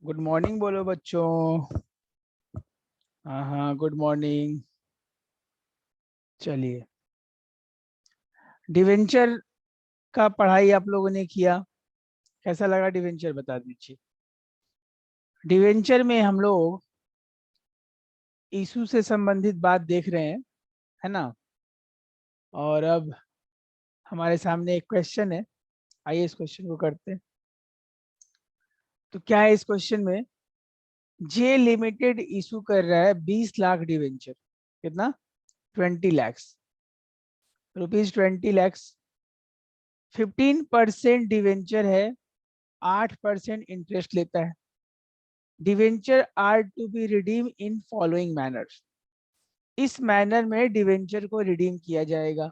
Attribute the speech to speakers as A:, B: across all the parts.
A: Good morning बोलो बच्चों। हाँ हाँ, गुड मॉर्निंग। चलिए, डिवेंचर का पढ़ाई आप लोगों ने किया, कैसा लगा डिवेंचर बता दीजिए। डिवेंचर में हम लोग इशू से संबंधित बात देख रहे हैं, है ना। और अब हमारे सामने एक क्वेश्चन है, आइए इस क्वेश्चन को करते हैं। तो क्या है इस क्वेश्चन में, जे लिमिटेड इशू कर रहा है 20 लाख डिवेंचर। कितना? 20 लैक्स, ₹20 15% डिवेंचर है, 8% इंटरेस्ट लेता है। Debenture are to be redeem in following manner. इस मैनर में डिवेंचर को रिडीम किया जाएगा।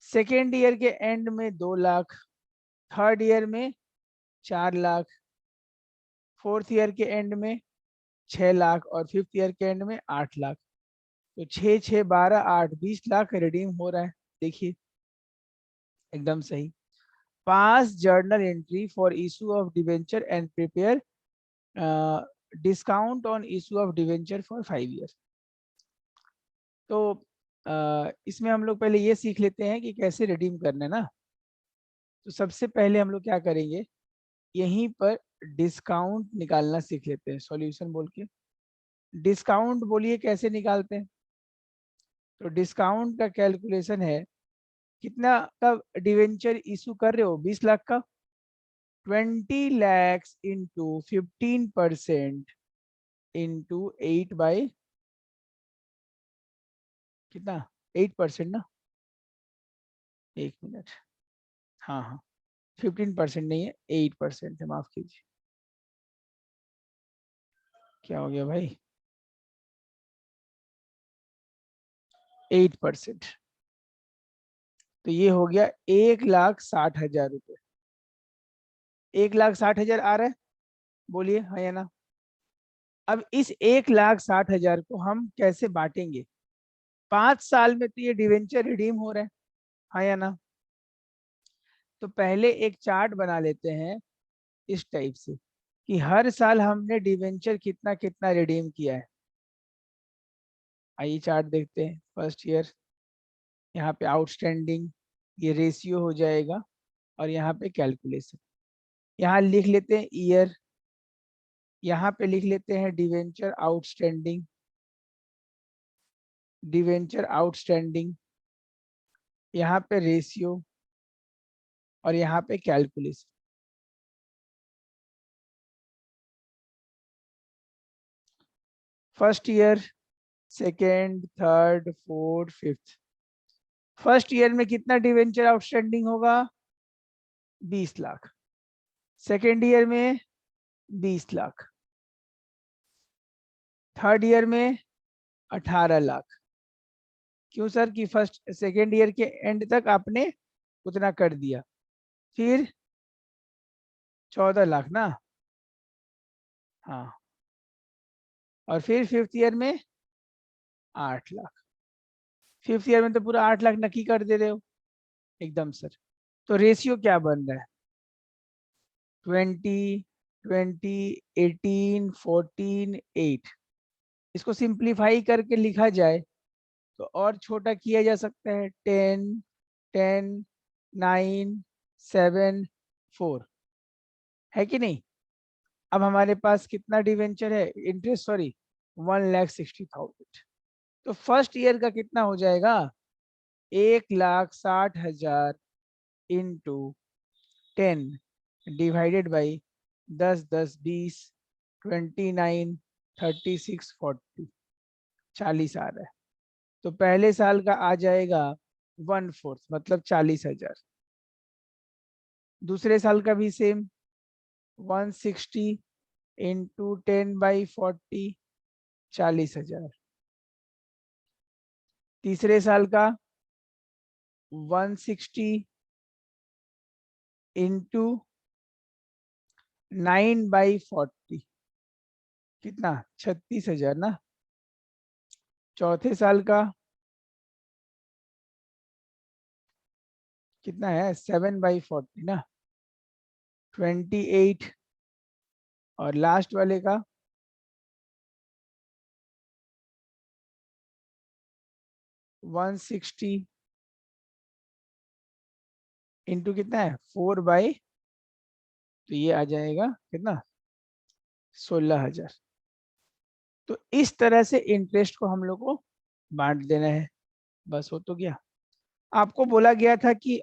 A: सेकेंड ईयर के एंड में 2 लाख, थर्ड ईयर में 4 लाख, फोर्थ ईयर के एंड में 6 लाख और फिफ्थ ईयर के एंड में 8 लाख। तो 6 6 12 8 20 लाख रिडीम हो रहा है। देखिए, एकदम सही। पास journal entry for issue of debenture and prepare discount on issue of debenture for 5 year. तो इसमें हम लोग पहले ये सीख लेते हैं कि कैसे रिडीम करना है ना। तो सबसे पहले हम लोग क्या करेंगे, यहीं पर डिस्काउंट निकालना सीख लेते हैं। सॉल्यूशन बोल के डिस्काउंट बोलिए कैसे निकालते हैं। तो डिस्काउंट का कैलकुलेशन है, कितना का डिवेंचर इशू कर रहे हो, 20 लाख का। 20 लैक्स इंटू 15% इंटू 8 बाई कितना, 8% ना। एक मिनट, हाँ हाँ, 15% नहीं है, 8% है, माफ कीजिए। क्या हो गया भाई, 8%। तो ये हो गया 1,60,000 रुपये। 1,60,000 आ रहा है, बोलिए हाँ या ना। अब इस 1,60,000 को हम कैसे बांटेंगे। 5 साल में तो ये डिवेंचर रिडीम हो रहा है, हाँ या ना। तो पहले एक चार्ट बना लेते हैं इस टाइप से, कि हर साल हमने डिवेंचर कितना कितना रिडीम किया है। आइए चार्ट देखते हैं। फर्स्ट ईयर, यहाँ पे आउटस्टैंडिंग, ये रेशियो हो जाएगा, और यहाँ पे कैलकुलेशन। यहाँ लिख लेते हैं ईयर, यहाँ पे लिख लेते हैं डिवेंचर आउटस्टैंडिंग, डिवेंचर आउटस्टैंडिंग, यहाँ पे रेशियो, और यहाँ पे calculation. First year, second, third, fourth, fifth. First year में कितना डिवेंचर आउटस्टैंडिंग होगा, 20 लाख। सेकेंड ईयर में 20 लाख। थर्ड ईयर में 18 लाख। क्यों सर, कि फर्स्ट सेकेंड ईयर के एंड तक आपने उतना कर दिया। फिर 14 लाख ना, हाँ। और फिर फिफ्थ ईयर में 8 लाख। फिफ्थ ईयर में तो पूरा 8 लाख नक्की कर दे रहे हो एकदम सर। तो रेशियो क्या बन रहा है, 20 20 18 14 8। इसको सिंप्लीफाई करके लिखा जाए तो और छोटा किया जा सकता है, 10 10 9 7 4, है कि नहीं। अब हमारे पास कितना डिवेंचर है, इंटरेस्ट सॉरी, 1,60,000। तो फर्स्ट ईयर का कितना हो जाएगा, 1,60,000 इंटू 10 डिवाइडेड बाई 10 10 20, 29 36 40, 40 आ रहा है। तो पहले साल का आ जाएगा 1/4, मतलब 40,000। दूसरे साल का भी सेम, 160 इंटू 10/40, 40,000। तीसरे साल का 160 इंटू 9/40, कितना, 36,000 ना। चौथे साल का कितना है, 7/40 ना, 28 और लास्ट वाले का 160 इंटू कितना है 4/, तो ये आ जाएगा कितना 16,000। तो इस तरह से इंटरेस्ट को हम लोग को बांट देना है। बस हो तो गया। आपको बोला गया था कि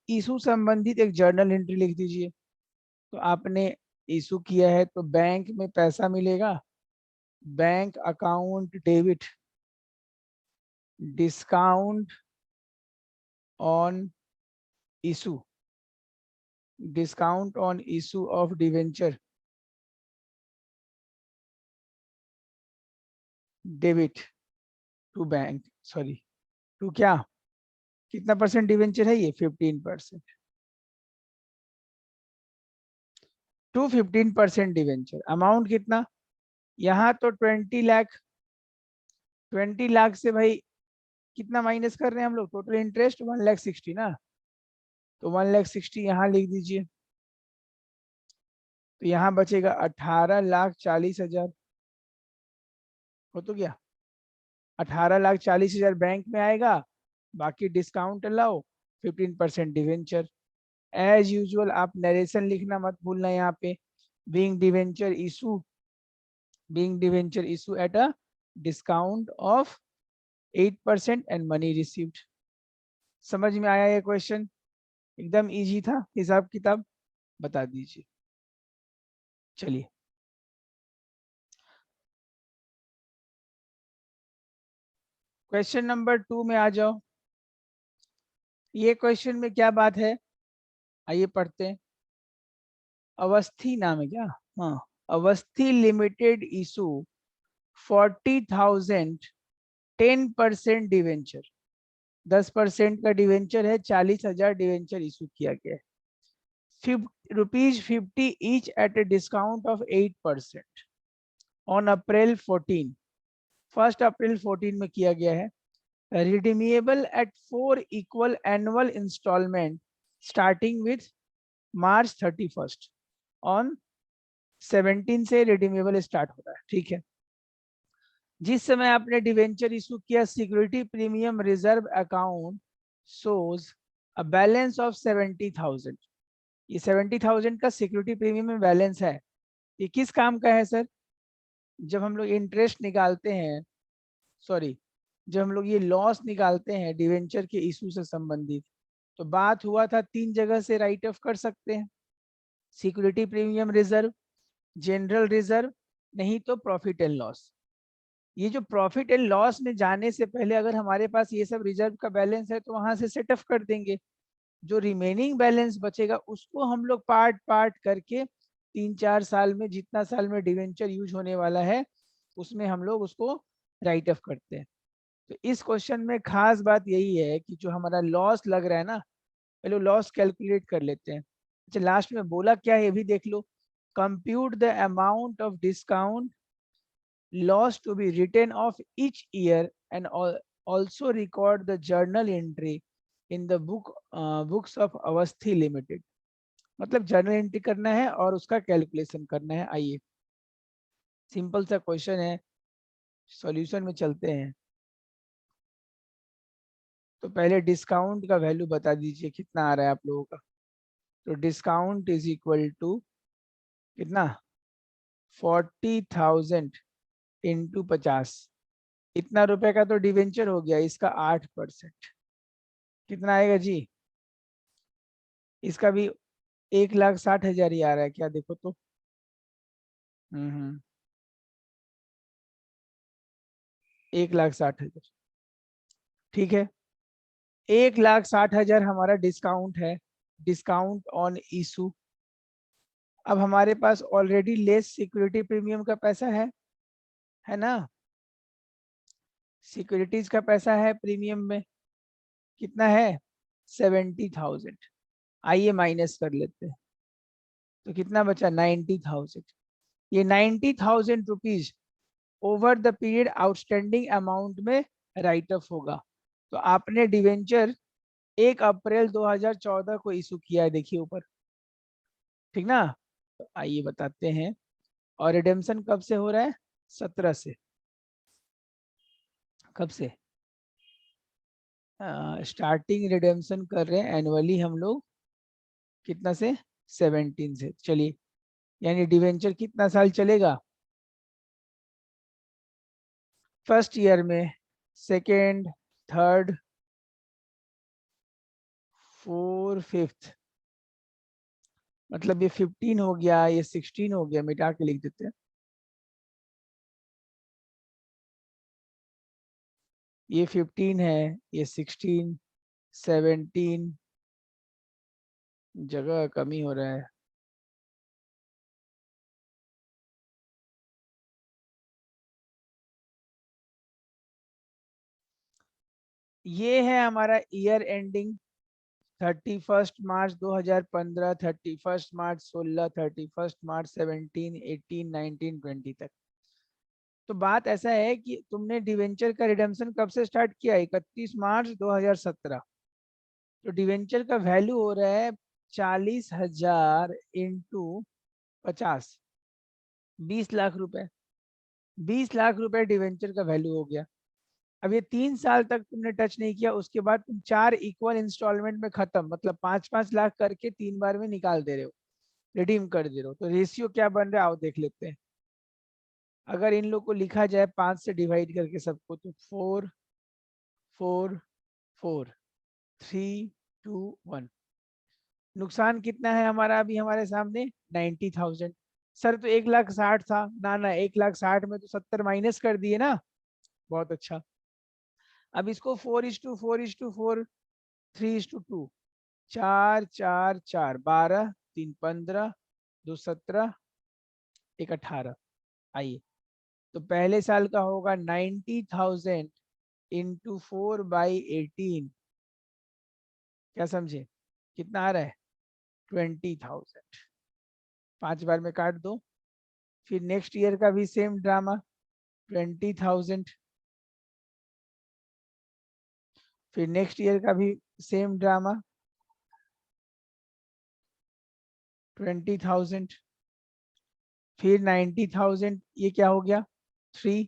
A: इशू संबंधित एक जर्नल एंट्री लिख दीजिए। तो आपने इशू किया है तो बैंक में पैसा मिलेगा, bank account debit, discount on issue, discount on issue of debenture, debit to bank, sorry to क्या, कितना परसेंट डिवेंचर है ये 15%, टू 15% डिवेंचर। अमाउंट कितना, यहाँ तो 20 लाख, 20 लाख से भाई कितना माइनस कर रहे हैं हम लोग, टोटल इंटरेस्ट 1,60,000 ना, तो 1,60,000 यहाँ लिख दीजिए। तो यहाँ बचेगा 18,40,000, हो तो गया 18,40,000 बैंक में आएगा, बाकी discount allow, 15% debenture. As usual आप नरेशन लिखना मत भूलना यहाँ पे, being debenture issue, being debenture issue at a discount of 8% and money received. समझ में आया ये क्वेश्चन? एकदम इजी था, हिसाब किताब बता दीजिए। चलिए क्वेश्चन नंबर 2 में आ जाओ। ये क्वेश्चन में क्या बात है, आइए पढ़ते हैं। अवस्थी नाम है क्या, हाँ, अवस्थी लिमिटेड इशू 40,000 10% डिवेंचर, 10% का डिवेंचर है, 40,000 डिवेंचर इशू किया गया है, ₹50 each at a discount of 8% on April 14, 1 April 14 में किया गया है। Redeemable at 4 equal annual instalment starting with March 31 on 17 से रिडीमेबल स्टार्ट हो रहा है, ठीक है। जिस समय आपने डिवेंचर इशू किया, security premium reserve account shows a balance of 70,000, ये 70,000 का सिक्योरिटी प्रीमियम में बैलेंस है। ये किस काम का है सर, जब हम लोग इंटरेस्ट निकालते हैं, सॉरी, जब हम लोग ये लॉस निकालते हैं डिवेंचर के इशू से संबंधित, तो बात हुआ था 3 जगह से राइट ऑफ कर सकते हैं, security premium reserve, general reserve, नहीं तो प्रॉफिट एंड लॉस। ये जो प्रॉफिट एंड लॉस में जाने से पहले अगर हमारे पास ये सब रिजर्व का बैलेंस है तो वहां से सेटअप कर देंगे। जो रिमेनिंग बैलेंस बचेगा उसको हम लोग पार्ट पार्ट करके 3-4 साल में, जितना साल में डिवेंचर यूज होने वाला है, उसमें हम लोग उसको राइट ऑफ करते हैं। तो इस क्वेश्चन में खास बात यही है कि जो हमारा लॉस लग रहा है ना, पहले लॉस कैलकुलेट कर लेते हैं। अच्छा लास्ट में बोला क्या है ये भी देख लो, compute the amount of discount loss to be written off each year and also record the journal entry in the books of Awasthi limited. मतलब जर्नल एंट्री करना है और उसका कैलकुलेशन करना है। आइए सिंपल सा क्वेश्चन है, सॉल्यूशन में चलते हैं। तो पहले डिस्काउंट का वैल्यू बता दीजिए कितना आ रहा है आप लोगों का। तो डिस्काउंट इज इक्वल टू कितना 40,000 इंटू 50, इतना रुपए का तो डिवेंचर हो गया, इसका 8%, कितना आएगा जी, इसका भी 1,60,000 ही आ रहा है क्या, देखो तो। हम्म 1,60,000, ठीक है। 1,60,000 हमारा डिस्काउंट है, डिस्काउंट ऑन इशू। अब हमारे पास ऑलरेडी लेस सिक्योरिटी प्रीमियम का पैसा है ना, सिक्योरिटीज का पैसा है प्रीमियम में, कितना है 70,000। आइए माइनस कर लेते हैं, तो कितना बचा 90,000। ये 90,000 rupees over the period outstanding amount में राइट ऑफ होगा। तो आपने डिवेंचर 1 अप्रैल 2014 को इशू किया है, देखिए ऊपर, ठीक ना। तो आइए बताते हैं, और रिडेम्पशन कब से हो रहा है? 17 से। कब से? स्टार्टिंग रिडेम्पशन कर रहे हैं एनुअली हम लोग, कितना से? 17 से। चलिए, यानी डिवेंचर कितना साल चलेगा? फर्स्ट ईयर में, सेकेंड, थर्ड, फोर्थ, फिफ्थ, मतलब ये 15 हो गया, ये 16 हो गया, मिटा के लिख देते हैं। ये 15 है, ये 16, 17, जगह कमी हो रहा है। ये है हमारा ईयर एंडिंग 31 मार्च 2015, 31 मार्च 16, 31 मार्च 17, 18, 19, 20 तक। तो बात ऐसा है कि तुमने डिवेंचर का रिडेम्पशन कब से स्टार्ट किया? 31 मार्च 2017। तो डिवेंचर का वैल्यू हो रहा है 40,000 इंटू 50, 20 लाख रुपए। 20 लाख रुपए डिवेंचर का वैल्यू हो गया। अब ये 3 साल तक तुमने टच नहीं किया, उसके बाद तुम 4 इक्वल इंस्टॉलमेंट में खत्म, मतलब 5-5 लाख करके 3 बार में निकाल दे रहे हो, रिडीम कर दे रहे हो। तो रेशियो क्या बन रहा है आओ देख लेते हैं। अगर इन लोग को लिखा जाए 5 से डिवाइड करके सबको, तो 4 4 4 3 2 1। नुकसान कितना है हमारा अभी हमारे सामने? 90,000। सर तो 1,60,000 था ना? ना, 1,60,000 में तो 70 माइनस कर दिए ना। बहुत अच्छा। अब इसको 4:4:4, 3:2, 4 4 4, 12, 3 15, 2 17, 1 18। आइए, तो पहले साल का होगा 90,000 इंटू 4/18। क्या समझे? कितना आ रहा है? 20,000। 5 बार में काट दो। फिर नेक्स्ट ईयर का भी सेम ड्रामा, 20,000। फिर नेक्स्ट ईयर का भी सेम ड्रामा, 20,000। फिर 90,000, ये क्या हो गया? 3।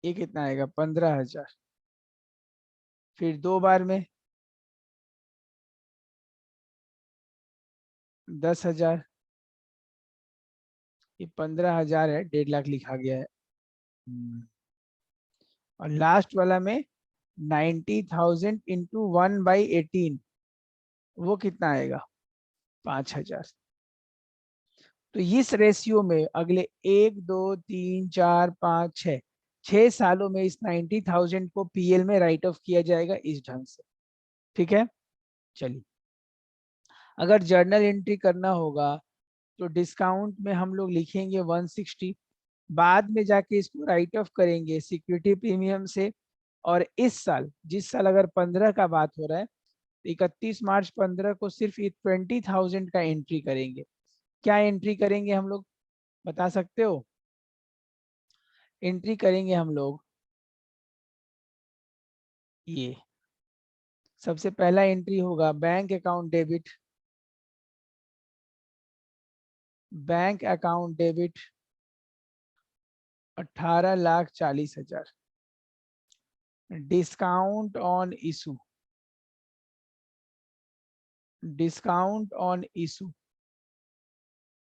A: ये कितना आएगा? 15,000। फिर 2 बार में 10,000। ये 15,000 है, 1.5 लाख लिखा गया है। और लास्ट वाला में 90,000 इंटू 1/18, वो कितना आएगा? 5,000। तो इस रेशियो में अगले 1 2 3 4 5 6, 6 सालों में इस 90,000 को पीएल में राइट ऑफ किया जाएगा इस ढंग से। ठीक है, चलिए। अगर जर्नल एंट्री करना होगा तो डिस्काउंट में हम लोग लिखेंगे 160, बाद में जाके इसको राइट ऑफ करेंगे सिक्योरिटी प्रीमियम से। और इस साल, जिस साल अगर 15 का बात हो रहा है, 31 मार्च 15 को सिर्फ ये 20,000 का एंट्री करेंगे। क्या एंट्री करेंगे हम लोग, बता सकते हो? एंट्री करेंगे हम लोग ये, सबसे पहला एंट्री होगा bank account debit, bank account debit 18,40,000, discount on issue, discount on issue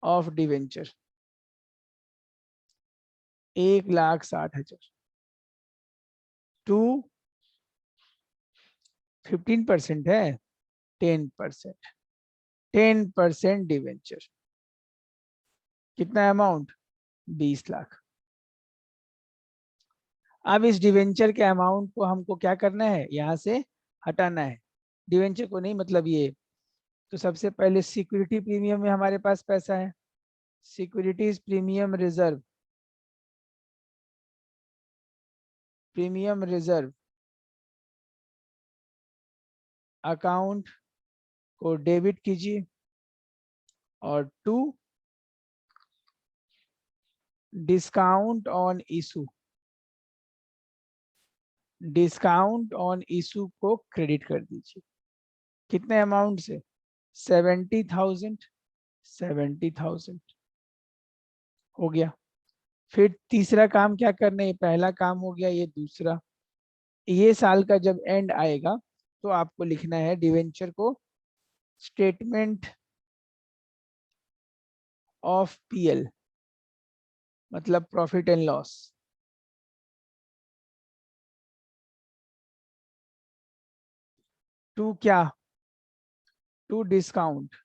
A: of debenture 1,60,000 to 15% है, 10%, 10% डिवेंचर। कितना अमाउंट? 20 लाख। अब इस डिवेंचर के अमाउंट को हमको क्या करना है? यहाँ से हटाना है। डिवेंचर को नहीं, मतलब ये। तो सबसे पहले सिक्योरिटी प्रीमियम में हमारे पास पैसा है, securities premium reserve, premium reserve account को डेबिट कीजिए, और to discount on issue, discount on issue को क्रेडिट कर दीजिए। कितने अमाउंट से? 70,000, 70,000 हो गया। फिर तीसरा काम क्या करना है? ये पहला काम हो गया, ये दूसरा। ये साल का जब एंड आएगा तो आपको लिखना है डिवेंचर को स्टेटमेंट ऑफ पीएल, मतलब प्रॉफिट एंड लॉस। टू क्या? To discount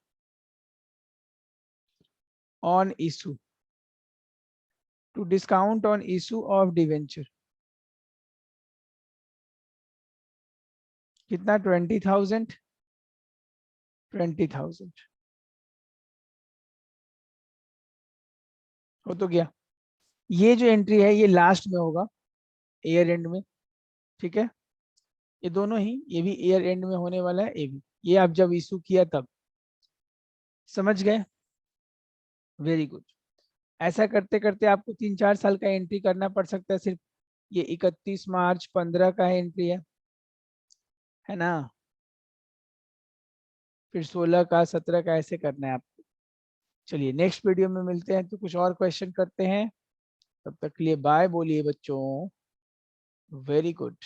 A: on issue, to discount on issue of debenture. कितना? 20,000, 20,000 हो तो गया। ये जो एंट्री है ये लास्ट में होगा, ईयर एंड में, ठीक है। ये दोनों ही, ये भी ईयर एंड में होने वाला है, ये भी। ये आप जब इशू किया तब। समझ गए? Very good. ऐसा करते करते आपको 3-4 साल का एंट्री करना पड़ सकता है सिर्फ। ये 31 मार्च 15 का एंट्री है ना। फिर 16 का, 17 का, ऐसे करना है आपको। चलिए नेक्स्ट वीडियो में मिलते हैं तो कुछ और क्वेश्चन करते हैं। तब तक के लिए बाय बोलिए बच्चों। Very good.